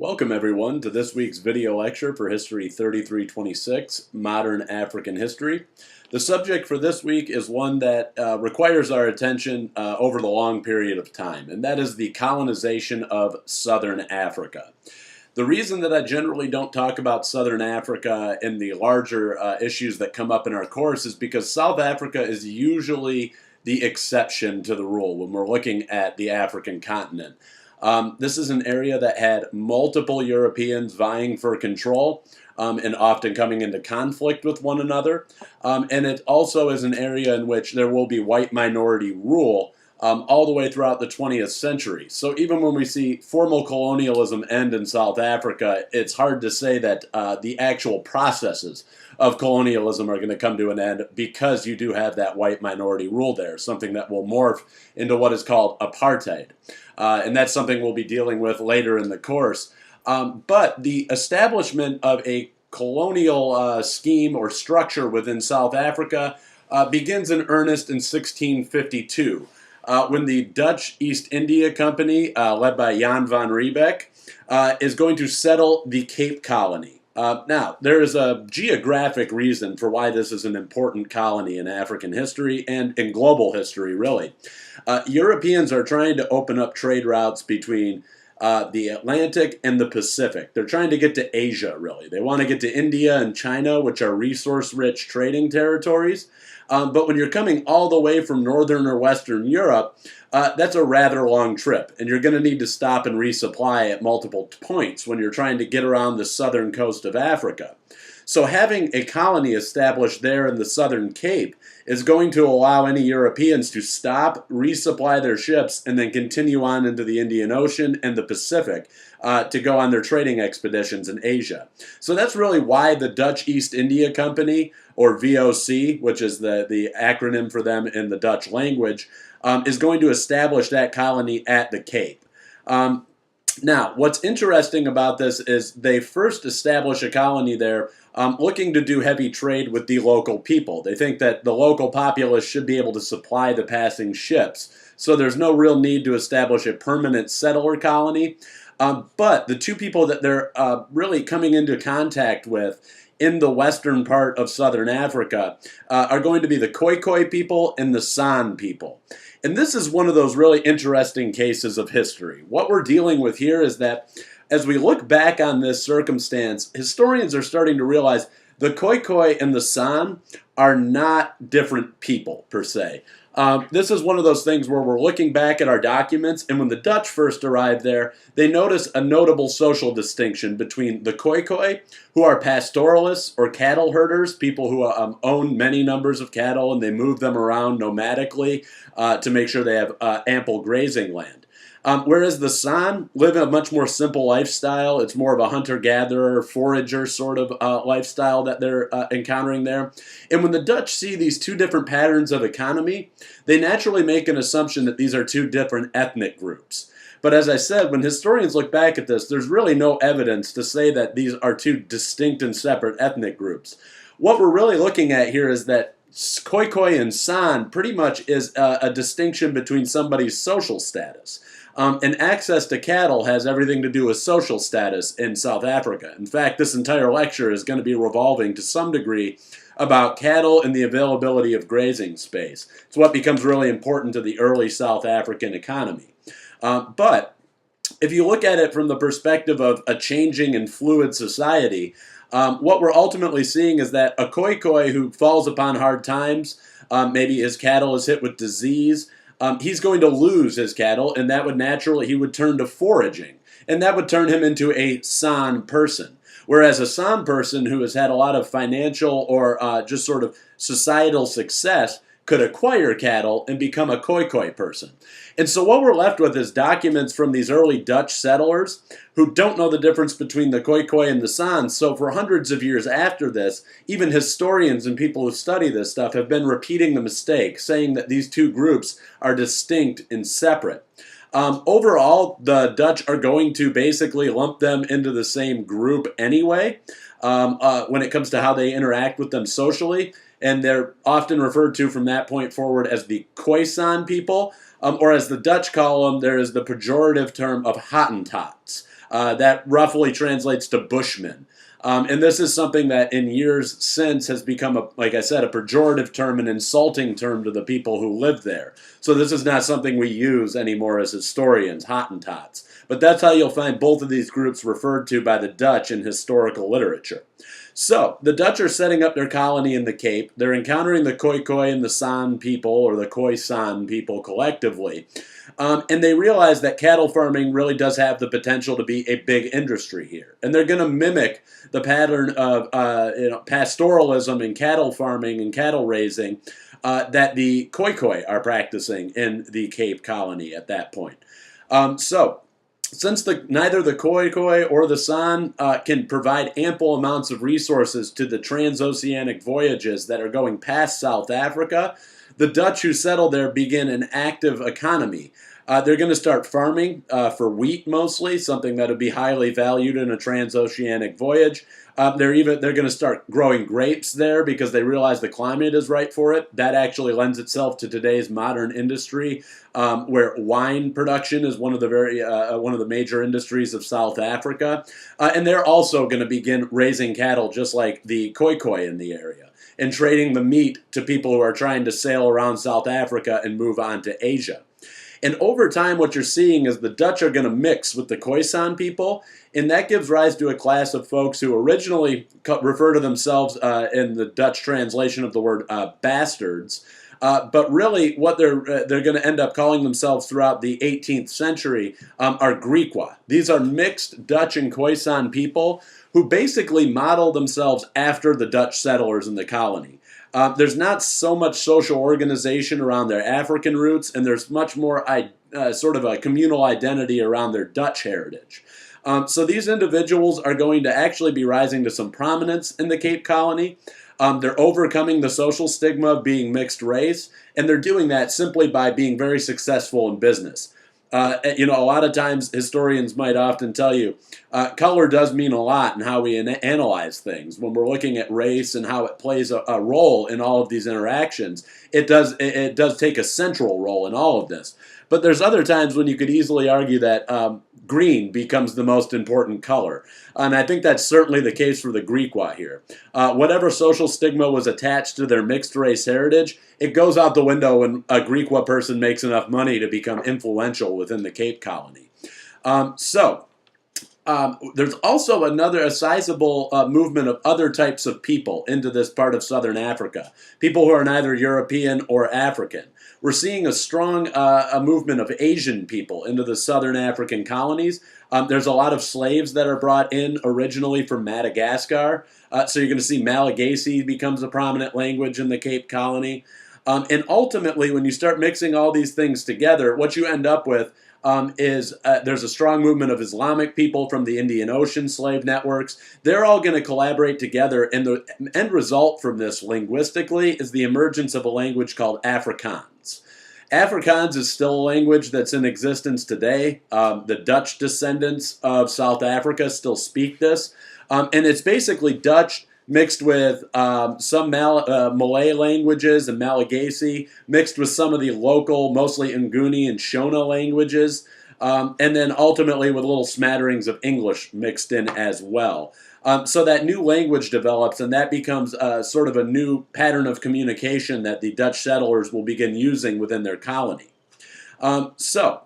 Welcome everyone to this week's video lecture for History 3326, Modern African History. The subject for this week is one that requires our attention over the long period of time, and that is the colonization of Southern Africa. The reason that I generally don't talk about Southern Africa and the larger issues that come up in our course is because South Africa is usually the exception to the rule when we're looking at the African continent. This is an area that had multiple Europeans vying for control and often coming into conflict with one another. And it also is an area in which there will be white minority rule all the way throughout the 20th century. So even when we see formal colonialism end in South Africa, it's hard to say that the actual processes of colonialism are going to come to an end because you do have that white minority rule there, something that will morph into what is called apartheid. And that's something we'll be dealing with later in the course. But the establishment of a colonial scheme or structure within South Africa begins in earnest in 1652. When the Dutch East India Company, led by Jan van Riebeeck, is going to settle the Cape Colony. Now, there is a geographic reason for why this is an important colony in African history and in global history, really. Europeans are trying to open up trade routes between the Atlantic and the Pacific. They're trying to get to Asia, really. They want to get to India and China, which are resource-rich trading territories. But when you're coming all the way from Northern or Western Europe, that's a rather long trip, and you're going to need to stop and resupply at multiple points when you're trying to get around the southern coast of Africa. So having a colony established there in the Southern Cape is going to allow any Europeans to stop, resupply their ships, and then continue on into the Indian Ocean and the Pacific to go on their trading expeditions in Asia. So that's really why the Dutch East India Company, or VOC, which is the acronym for them in the Dutch language, is going to establish that colony at the Cape. Now, what's interesting about this is they first establish a colony there looking to do heavy trade with the local people. They think that the local populace should be able to supply the passing ships. So there's no real need to establish a permanent settler colony. But the two people that they're really coming into contact with in the western part of southern Africa are going to be the Khoikhoi people and the San people. And this is one of those really interesting cases of history. What we're dealing with here is that as we look back on this circumstance, historians are starting to realize the Khoikhoi and the San are not different people, per se. This is one of those things where we're looking back at our documents, and when the Dutch first arrived there, they notice a notable social distinction between the Khoikhoi, who are pastoralists or cattle herders, people who own many numbers of cattle and they move them around nomadically to make sure they have ample grazing land. Whereas the San live a much more simple lifestyle. It's more of a hunter-gatherer, forager sort of lifestyle that they're encountering there. And when the Dutch see these two different patterns of economy, they naturally make an assumption that these are two different ethnic groups. But as I said, when historians look back at this, there's really no evidence to say that these are two distinct and separate ethnic groups. What we're really looking at here is that Khoikhoi and San pretty much is a distinction between somebody's social status. And access to cattle has everything to do with social status in South Africa. In fact, this entire lecture is going to be revolving to some degree about cattle and the availability of grazing space. It's what becomes really important to the early South African economy. But if you look at it from the perspective of a changing and fluid society, what we're ultimately seeing is that a Khoikhoi who falls upon hard times, maybe his cattle is hit with disease, he's going to lose his cattle, and that would naturally, he would turn to foraging. And that would turn him into a San person. Whereas a San person who has had a lot of financial or just sort of societal success could acquire cattle and become a Khoikhoi person. And so what we're left with is documents from these early Dutch settlers who don't know the difference between the Khoikhoi and the San. So for hundreds of years after this, even historians and people who study this stuff have been repeating the mistake, saying that these two groups are distinct and separate. Overall, the Dutch are going to basically lump them into the same group anyway when it comes to how they interact with them socially. And they're often referred to from that point forward as the Khoisan people, or as the Dutch call them, there is the pejorative term of Hottentots. That roughly translates to Bushmen. And this is something that in years since has become, like I said, a pejorative term, an insulting term to the people who live there. So this is not something we use anymore as historians, Hottentots. But that's how you'll find both of these groups referred to by the Dutch in historical literature. So, the Dutch are setting up their colony in the Cape. They're encountering the Khoikhoi and the San people, or the Khoisan people collectively. And they realize that cattle farming really does have the potential to be a big industry here. And they're going to mimic the pattern of pastoralism and cattle farming and cattle raising that the Khoikhoi are practicing in the Cape colony at that point. Since neither the Khoikhoi or the San can provide ample amounts of resources to the transoceanic voyages that are going past South Africa, the Dutch who settle there begin an active economy. They're going to start farming for wheat mostly, something that would be highly valued in a transoceanic voyage. They're going to start growing grapes there because they realize the climate is right for it. That actually lends itself to today's modern industry, where wine production is one of the major industries of South Africa. And they're also going to begin raising cattle just like the Khoikhoi in the area, and trading the meat to people who are trying to sail around South Africa and move on to Asia. And over time, what you're seeing is the Dutch are going to mix with the Khoisan people, and that gives rise to a class of folks who originally refer to themselves in the Dutch translation of the word bastards, but really what they're going to end up calling themselves throughout the 18th century are Griqua. These are mixed Dutch and Khoisan people who basically model themselves after the Dutch settlers in the colony. There's not so much social organization around their African roots, and there's much more sort of a communal identity around their Dutch heritage. So these individuals are going to actually be rising to some prominence in the Cape Colony. They're overcoming the social stigma of being mixed race, and they're doing that simply by being very successful in business. A lot of times historians might often tell you color does mean a lot in how we analyze things. When we're looking at race and how it plays a role in all of these interactions, it does take a central role in all of this. But there's other times when you could easily argue that green becomes the most important color. And I think that's certainly the case for the Griqua here. Whatever social stigma was attached to their mixed race heritage, it goes out the window when a Griqua person makes enough money to become influential within the Cape Colony. There's also a sizable movement of other types of people into this part of southern Africa, people who are neither European or African. We're seeing a strong movement of Asian people into the southern African colonies. There's a lot of slaves that are brought in originally from Madagascar. So you're going to see Malagasy becomes a prominent language in the Cape Colony. And ultimately, when you start mixing all these things together, what you end up with is there's a strong movement of Islamic people from the Indian Ocean slave networks. They're all going to collaborate together, and the end result from this linguistically is the emergence of a language called Afrikaans. Afrikaans is still a language that's in existence today. The Dutch descendants of South Africa still speak this, and it's basically Dutch mixed with some Malay languages and Malagasy, mixed with some of the local, mostly Nguni and Shona languages, and then ultimately with little smatterings of English mixed in as well. So that new language develops, and that becomes sort of a new pattern of communication that the Dutch settlers will begin using within their colony. So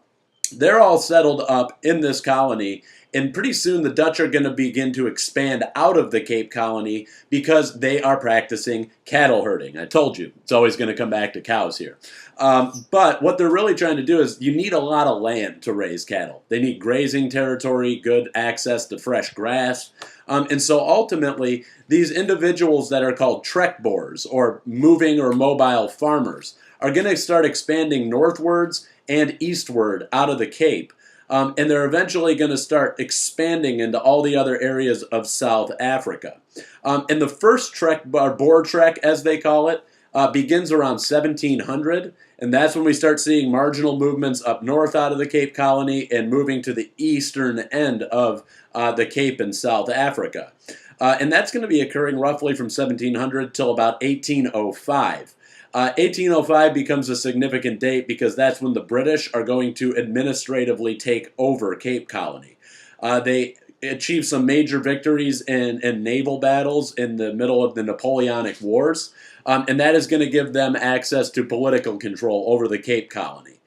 they're all settled up in this colony, and pretty soon the Dutch are going to begin to expand out of the Cape Colony because they are practicing cattle herding. I told you, it's always going to come back to cows here. But what they're really trying to do is you need a lot of land to raise cattle. They need grazing territory, good access to fresh grass. And so ultimately, these individuals that are called trekboers, or moving or mobile farmers, are going to start expanding northwards and eastward out of the Cape. And they're eventually going to start expanding into all the other areas of South Africa. And the first trek, or boer trek as they call it, begins around 1700, and that's when we start seeing marginal movements up north out of the Cape Colony and moving to the eastern end of the Cape in South Africa. And that's going to be occurring roughly from 1700 till about 1805. 1805 becomes a significant date because that's when the British are going to administratively take over Cape Colony. They achieved some major victories in naval battles in the middle of the Napoleonic Wars, and that is going to give them access to political control over the Cape Colony.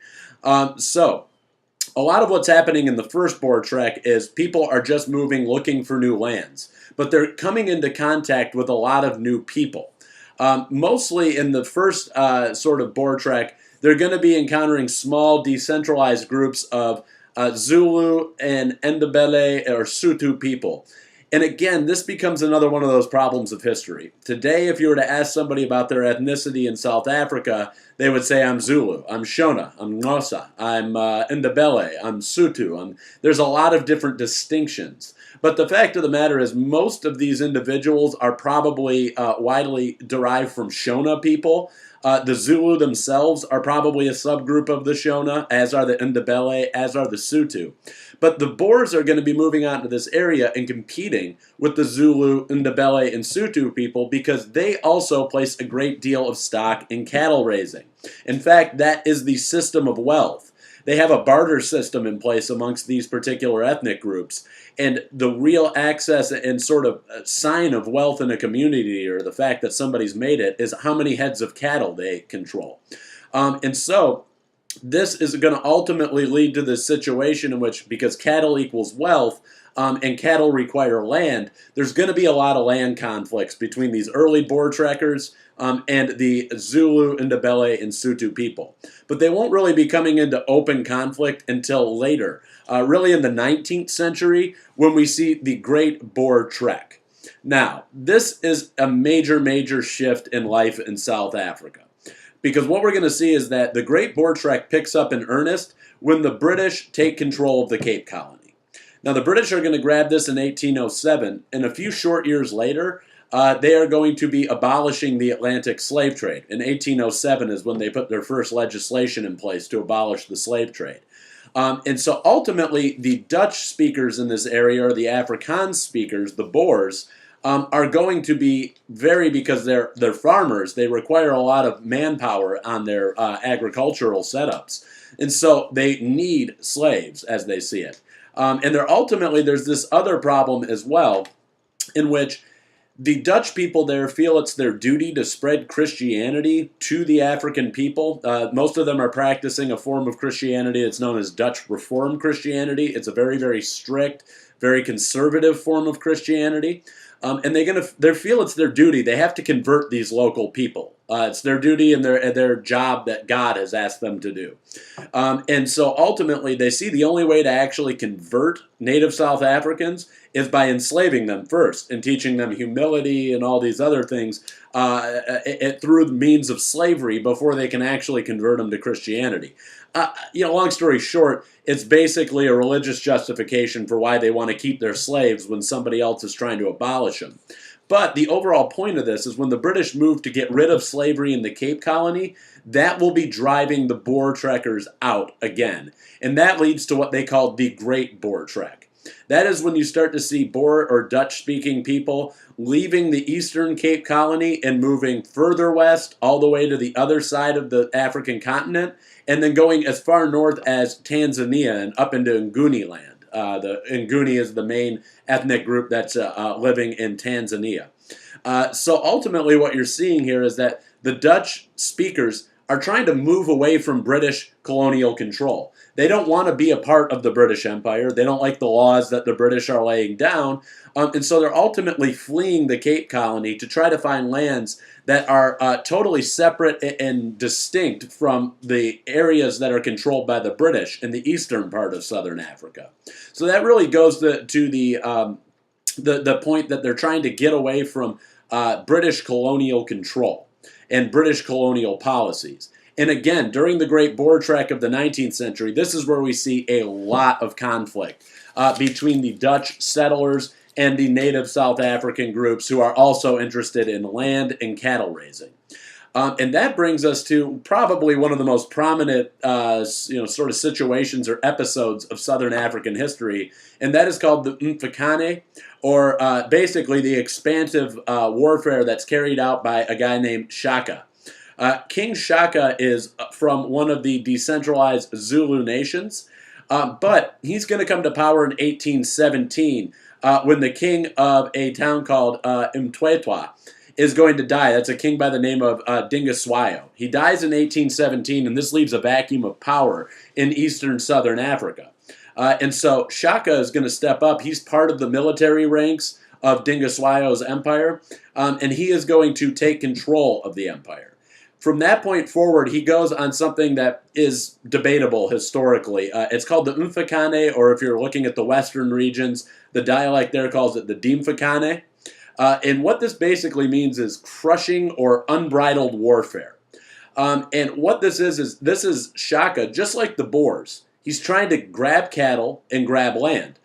So a lot of what's happening in the first board trek is people are just moving, looking for new lands, but they're coming into contact with a lot of new people. Mostly in the first sort of board trek, they're going to be encountering small, decentralized groups of Zulu and Ndebele or Sotho people. And again, this becomes another one of those problems of history. Today, if you were to ask somebody about their ethnicity in South Africa, they would say, I'm Zulu, I'm Shona, I'm Xhosa, I'm Ndebele, I'm Sotho. There's a lot of different distinctions. But the fact of the matter is most of these individuals are probably widely derived from Shona people. The Zulu themselves are probably a subgroup of the Shona, as are the Ndebele, as are the Sotho. But the Boers are going to be moving out into this area and competing with the Zulu, Ndebele, and Sotho people because they also place a great deal of stock in cattle raising. In fact, that is the system of wealth. They have a barter system in place amongst these particular ethnic groups. And the real access and sort of sign of wealth in a community, or the fact that somebody's made it, is how many heads of cattle they control. And so this is going to ultimately lead to this situation in which, because cattle equals wealth, and cattle require land, there's going to be a lot of land conflicts between these early board trekkers and the Zulu, Ndebele, and Sotho people. But they won't really be coming into open conflict until later, really in the 19th century, when we see the Great Boer Trek. Now, this is a major, major shift in life in South Africa. Because what we're going to see is that the Great Boer Trek picks up in earnest when the British take control of the Cape Colony. Now, the British are going to grab this in 1807, and a few short years later, they are going to be abolishing the Atlantic slave trade. In 1807 is when they put their first legislation in place to abolish the slave trade. And so ultimately, the Dutch speakers in this area, or the Afrikaans speakers, the Boers, are going to be because they're farmers, they require a lot of manpower on their agricultural setups. And so they need slaves, as they see it. And there's this other problem as well, in which the Dutch people there feel it's their duty to spread Christianity to the African people. Most of them are practicing a form of Christianity that's known as Dutch Reformed Christianity. It's a very, very strict, very conservative form of Christianity. And they feel it's their duty. They have to convert these local people. It's their duty and their job that God has asked them to do. And so ultimately, they see the only way to actually convert native South Africans is by enslaving them first and teaching them humility and all these other things through the means of slavery before they can actually convert them to Christianity. Long story short, it's basically a religious justification for why they want to keep their slaves when somebody else is trying to abolish them. But the overall point of this is when the British move to get rid of slavery in the Cape Colony, that will be driving the Boer trekkers out again. And that leads to what they call the Great Boer Trek. That is when you start to see Boer or Dutch-speaking people leaving the eastern Cape Colony and moving further west all the way to the other side of the African continent, and then going as far north as Tanzania and up into Nguni land. The Nguni is the main ethnic group that's living in Tanzania. So ultimately what you're seeing here is that the Dutch speakers are trying to move away from British colonial control. They don't want to be a part of the British Empire. They don't like the laws that the British are laying down. And so they're ultimately fleeing the Cape Colony to try to find lands that are totally separate and distinct from the areas that are controlled by the British in the eastern part of southern Africa. So that really goes to the point that they're trying to get away from British colonial control and British colonial policies. And again, during the Great Boer Trek of the 19th century, this is where we see a lot of conflict between the Dutch settlers and the native South African groups who are also interested in land and cattle raising. And that brings us to probably one of the most prominent sort of situations or episodes of Southern African history, and that is called the Mfecane, or basically the expansive warfare that's carried out by a guy named Shaka. King Shaka is from one of the decentralized Zulu nations, But he's going to come to power in 1817 when the king of a town called Mtwetwa is going to die. That's a king by the name of Dingiswayo. He dies in 1817, and this leaves a vacuum of power in eastern southern Africa. And so Shaka is going to step up. He's part of the military ranks of Dingiswayo's empire, and he is going to take control of the empire. From that point forward, he goes on something that is debatable historically. It's called the Mfakane, or if you're looking at the western regions, the dialect there calls it the Dimfakane. And what this basically means is crushing or unbridled warfare. And what this is Shaka, just like the Boers. He's trying to grab cattle and grab land.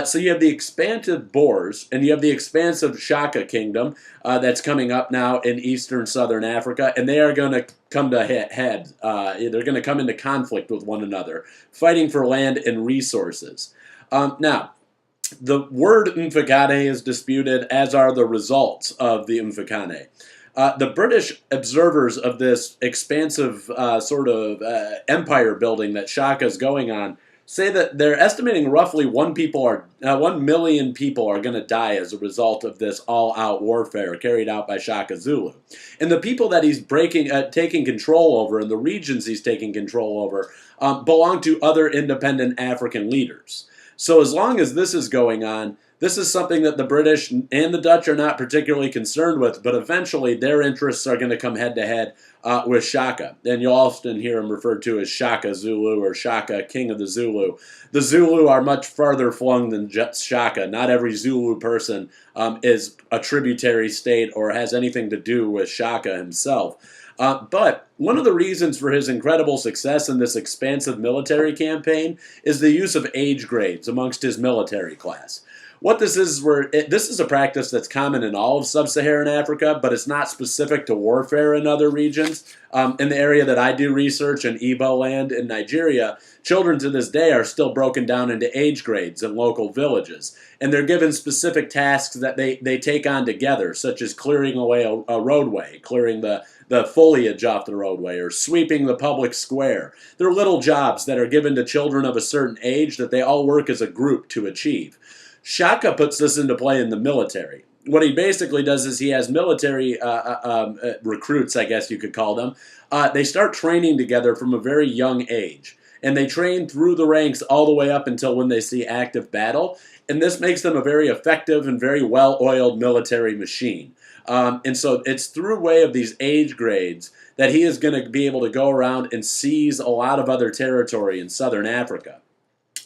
So you have the expansive Boers, and you have the expansive Shaka kingdom that's coming up now in eastern southern Africa, and they are going to come to head. They're going to come into conflict with one another, fighting for land and resources. Now, the word Mfakane is disputed, as are the results of the Mfakane. The British observers of this expansive empire building that Shaka is going on say that they're estimating roughly 1 million people are going to die as a result of this all-out warfare carried out by Shaka Zulu. And the people that he's taking control over, and the regions he's taking control over, belong to other independent African leaders. So as long as this is going on, this is something that the British and the Dutch are not particularly concerned with, but eventually their interests are going to come head-to-head with Shaka. And you'll often hear him referred to as Shaka Zulu or Shaka, King of the Zulu. The Zulu are much farther flung than just Shaka. Not every Zulu person is a tributary state or has anything to do with Shaka himself. But one of the reasons for his incredible success in this expansive military campaign is the use of age grades amongst his military class. What this is, this is a practice that's common in all of sub-Saharan Africa, but it's not specific to warfare in other regions. In the area that I do research, in Igbo land in Nigeria, children to this day are still broken down into age grades in local villages. And they're given specific tasks that they take on together, such as clearing away a roadway, clearing the foliage off the roadway, or sweeping the public square. They're little jobs that are given to children of a certain age that they all work as a group to achieve. Shaka puts this into play in the military. What he basically does is he has military recruits, I guess you could call them. They start training together from a very young age. And they train through the ranks all the way up until when they see active battle. And this makes them a very effective and very well-oiled military machine. And so it's through way of these age grades that he is going to be able to go around and seize a lot of other territory in southern Africa.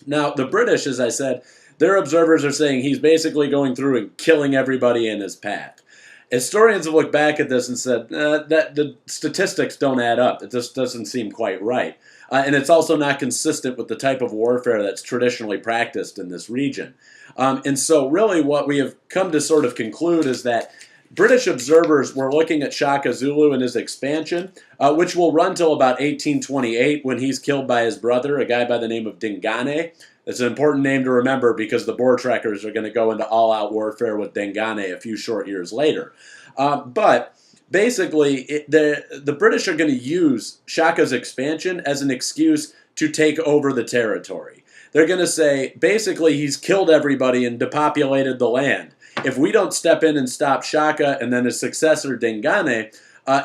Now, the British, as I said, their observers are saying he's basically going through and killing everybody in his path. Historians have looked back at this and said that the statistics don't add up. It just doesn't seem quite right. And it's also not consistent with the type of warfare that's traditionally practiced in this region. And so really what we have come to sort of conclude is that British observers were looking at Shaka Zulu and his expansion, which will run till about 1828 when he's killed by his brother, a guy by the name of Dingane. It's an important name to remember because the Boer trekkers are going to go into all-out warfare with Dingane a few short years later. But basically, the British are going to use Shaka's expansion as an excuse to take over the territory. They're going to say, basically, he's killed everybody and depopulated the land. If we don't step in and stop Shaka and then his successor, Dingane,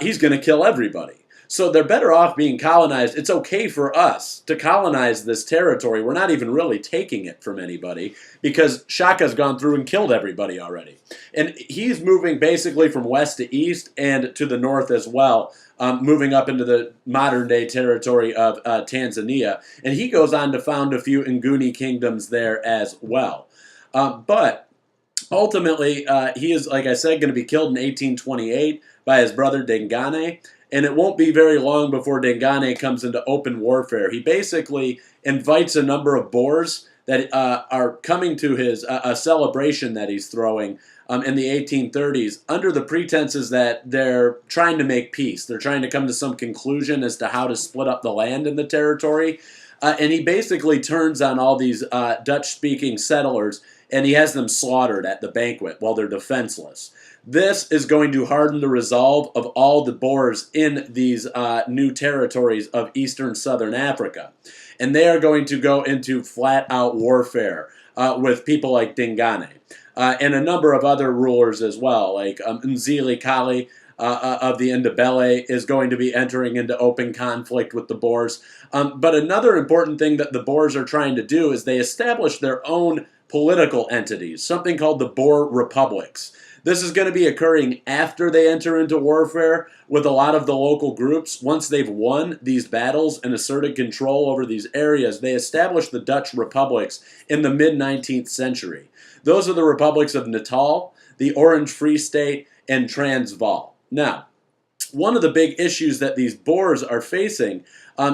he's going to kill everybody. So they're better off being colonized. It's okay for us to colonize this territory. We're not even really taking it from anybody because Shaka's gone through and killed everybody already. And he's moving basically from west to east and to the north as well, moving up into the modern-day territory of Tanzania. And he goes on to found a few Nguni kingdoms there as well. But ultimately, he is, like I said, going to be killed in 1828 by his brother Dingane. And it won't be very long before Dingane comes into open warfare. He basically invites a number of Boers that are coming to his a celebration that he's throwing in the 1830s under the pretenses that they're trying to make peace. They're trying to come to some conclusion as to how to split up the land in the territory. And he basically turns on all these Dutch-speaking settlers, and he has them slaughtered at the banquet while they're defenseless. This is going to harden the resolve of all the Boers in these new territories of eastern southern Africa. And they are going to go into flat-out warfare with people like Dingane. And a number of other rulers as well, like Nzili Kali of the Ndebele is going to be entering into open conflict with the Boers. But another important thing that the Boers are trying to do is they establish their own political entities, something called the Boer Republics. This is going to be occurring after they enter into warfare with a lot of the local groups. Once they've won these battles and asserted control over these areas, they establish the Dutch republics in the mid-19th century. Those are the republics of Natal, the Orange Free State, and Transvaal. Now, one of the big issues that these Boers are facing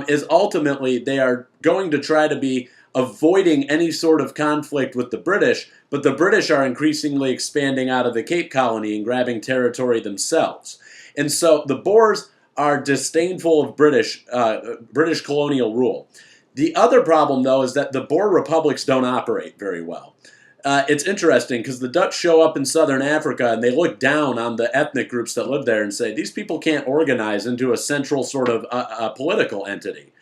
is ultimately they are going to try to be avoiding any sort of conflict with the British, but the British are increasingly expanding out of the Cape Colony and grabbing territory themselves. And so the Boers are disdainful of British colonial rule. The other problem, though, is that the Boer republics don't operate very well. It's interesting because the Dutch show up in southern Africa and they look down on the ethnic groups that live there and say, these people can't organize into a central sort of political entity.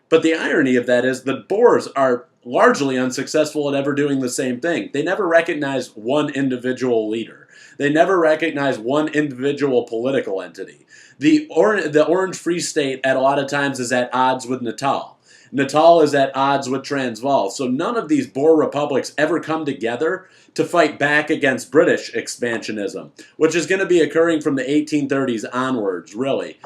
But the irony of that is the Boers are largely unsuccessful at ever doing the same thing. They never recognize one individual leader. They never recognize one individual political entity. The Orange Free State at a lot of times is at odds with Natal. Natal is at odds with Transvaal. So none of these Boer republics ever come together to fight back against British expansionism, which is going to be occurring from the 1830s onwards, really,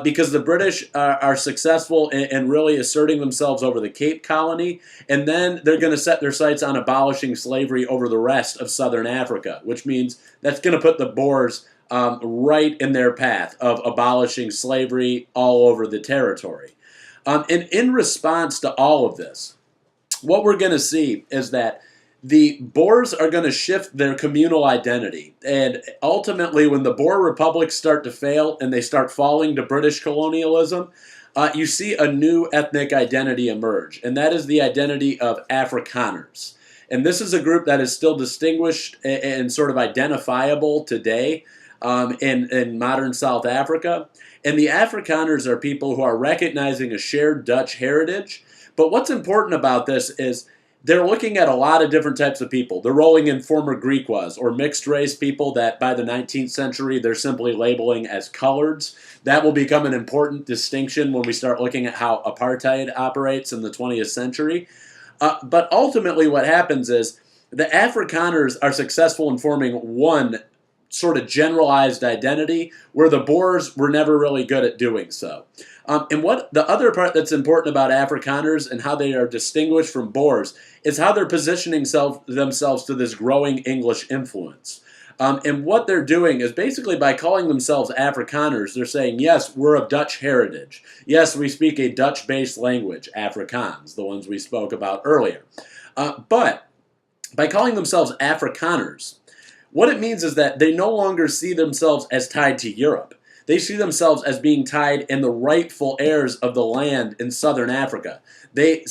because the British are successful in really asserting themselves over the Cape Colony, and then they're going to set their sights on abolishing slavery over the rest of southern Africa, which means that's going to put the Boers right in their path of abolishing slavery all over the territory. And in response to all of this, what we're going to see is that the Boers are going to shift their communal identity. And ultimately, when the Boer republics start to fail and they start falling to British colonialism, you see a new ethnic identity emerge. And that is the identity of Afrikaners. And this is a group that is still distinguished and sort of identifiable today in modern South Africa. And the Afrikaners are people who are recognizing a shared Dutch heritage. But what's important about this is they're looking at a lot of different types of people. They're rolling in former Griquas or mixed race people that by the 19th century they're simply labeling as coloreds. That will become an important distinction when we start looking at how apartheid operates in the 20th century. But ultimately what happens is the Afrikaners are successful in forming one sort of generalized identity where the Boers were never really good at doing so. And what the other part that's important about Afrikaners and how they are distinguished from Boers is how they're positioning themselves to this growing English influence. And what they're doing is basically by calling themselves Afrikaners, they're saying, yes, we're of Dutch heritage. Yes, we speak a Dutch-based language, Afrikaans, the ones we spoke about earlier. But by calling themselves Afrikaners, what it means is that they no longer see themselves as tied to Europe. They see themselves as being tied in the rightful heirs of the land in southern Africa. They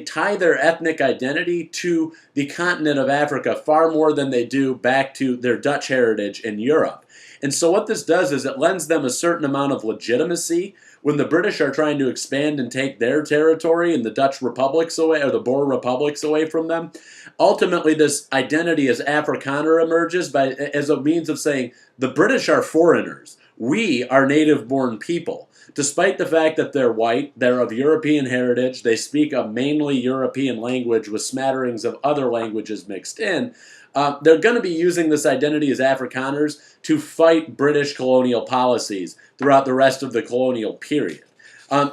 tie their ethnic identity to the continent of Africa far more than they do back to their Dutch heritage in Europe. And so what this does is it lends them a certain amount of legitimacy when the British are trying to expand and take their territory and the Dutch republics away, or the Boer republics away from them. Ultimately, this identity as Afrikaner emerges as a means of saying the British are foreigners. We are native-born people. Despite the fact that they're white, they're of European heritage, they speak a mainly European language with smatterings of other languages mixed in, they're going to be using this identity as Afrikaners to fight British colonial policies throughout the rest of the colonial period.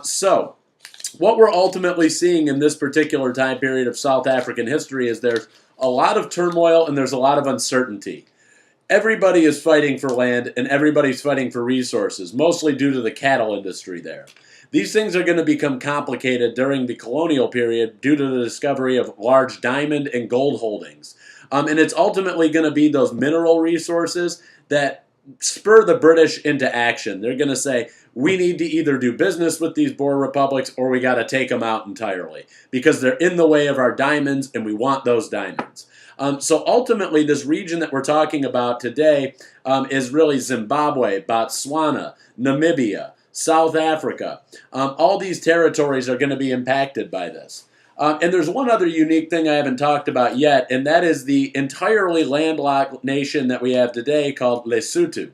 So, what we're ultimately seeing in this particular time period of South African history is there's a lot of turmoil and there's a lot of uncertainty. Everybody is fighting for land and everybody's fighting for resources, mostly due to the cattle industry there. These things are going to become complicated during the colonial period due to the discovery of large diamond and gold holdings. And it's ultimately going to be those mineral resources that spur the British into action. They're going to say, we need to either do business with these Boer republics or we got to take them out entirely because they're in the way of our diamonds and we want those diamonds. So ultimately, this region that we're talking about today is really Zimbabwe, Botswana, Namibia, South Africa. All these territories are going to be impacted by this. And there's one other unique thing I haven't talked about yet, and that is the entirely landlocked nation that we have today called Lesotho.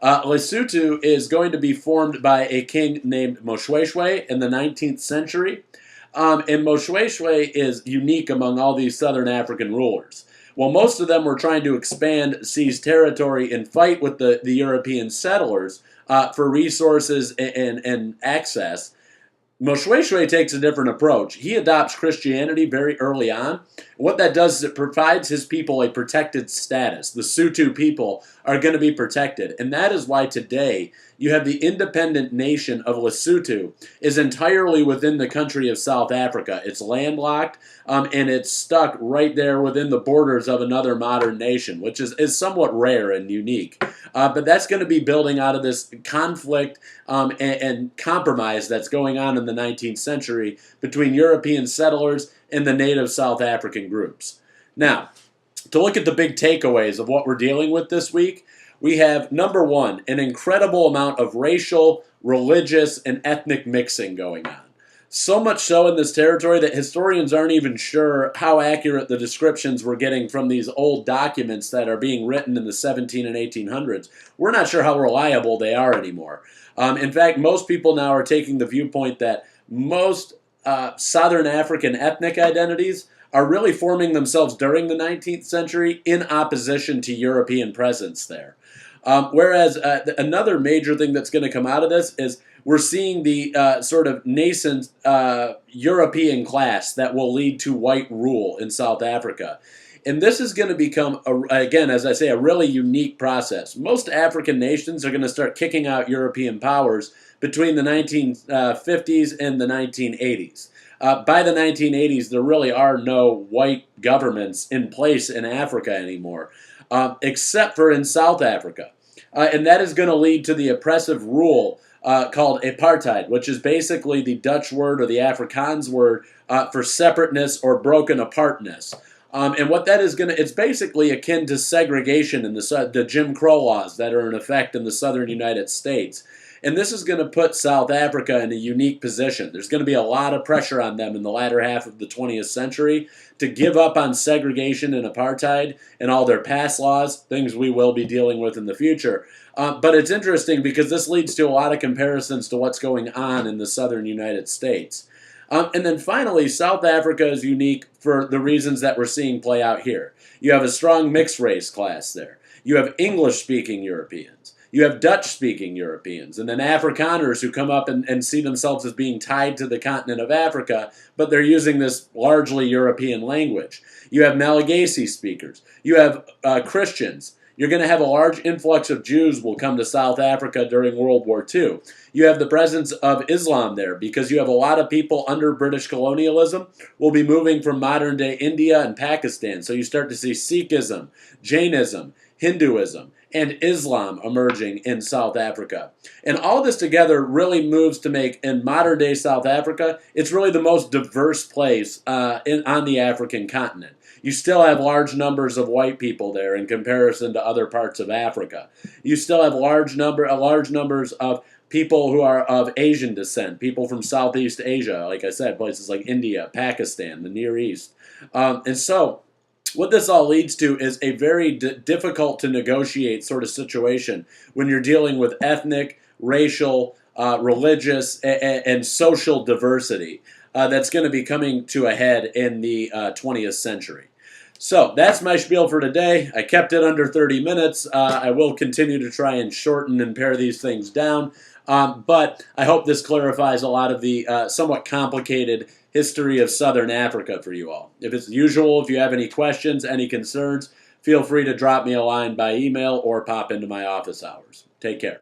Lesotho is going to be formed by a king named Moshoeshoe in the 19th century. And Moshoeshoe is unique among all these southern African rulers. While most of them were trying to expand, seize territory, and fight with the European settlers for resources and access, Moshoeshoe takes a different approach. He adopts Christianity very early on. What that does is it provides his people a protected status. The Sotho people are going to be protected. And that is why today you have the independent nation of Lesotho is entirely within the country of South Africa. It's landlocked and it's stuck right there within the borders of another modern nation, which is somewhat rare and unique. But that's going to be building out of this conflict and compromise that's going on in the 19th century between European settlers and the native South African groups. Now, to look at the big takeaways of what we're dealing with this week, we have, number one, an incredible amount of racial, religious, and ethnic mixing going on. So much so in this territory that historians aren't even sure how accurate the descriptions we're getting from these old documents that are being written in the 17 and 1800s. We're not sure how reliable they are anymore. In fact, most people now are taking the viewpoint that most Southern African ethnic identities are really forming themselves during the 19th century in opposition to European presence there. Whereas another major thing that's going to come out of this is we're seeing the sort of nascent European class that will lead to white rule in South Africa. And this is going to become, again, as I say, a really unique process. Most African nations are going to start kicking out European powers between the 1950s and the 1980s. By the 1980s, there really are no white governments in place in Africa anymore, except for in South Africa. And that is going to lead to the oppressive rule called apartheid, which is basically the Dutch word or the Afrikaans word for separateness or broken apartness. And what that is going to, it's basically akin to segregation in the Jim Crow laws that are in effect in the southern United States. And this is going to put South Africa in a unique position. There's going to be a lot of pressure on them in the latter half of the 20th century to give up on segregation and apartheid and all their past laws, things we will be dealing with in the future. But it's interesting because this leads to a lot of comparisons to what's going on in the southern United States. And then finally, South Africa is unique for the reasons that we're seeing play out here. You have a strong mixed race class there. You have English-speaking Europeans. You have Dutch-speaking Europeans, and then Afrikaners who come up and see themselves as being tied to the continent of Africa, but they're using this largely European language. You have Malagasy speakers. You have Christians. You're going to have a large influx of Jews will come to South Africa during World War II. You have the presence of Islam there because you have a lot of people under British colonialism will be moving from modern-day India and Pakistan. So you start to see Sikhism, Jainism, Hinduism, and Islam emerging in South Africa. And all this together really moves to make, in modern-day South Africa, it's really the most diverse place on the African continent. You still have large numbers of white people there in comparison to other parts of Africa. You still have large numbers of people who are of Asian descent, people from Southeast Asia, like I said, places like India, Pakistan, the Near East. And so what this all leads to is a very difficult to negotiate sort of situation when you're dealing with ethnic, racial, religious, and social diversity that's going to be coming to a head in the 20th century. So that's my spiel for today. I kept it under 30 minutes. I will continue to try and shorten and pare these things down. But I hope this clarifies a lot of the somewhat complicated history of Southern Africa for you all. If it's usual, if you have any questions, any concerns, feel free to drop me a line by email or pop into my office hours. Take care.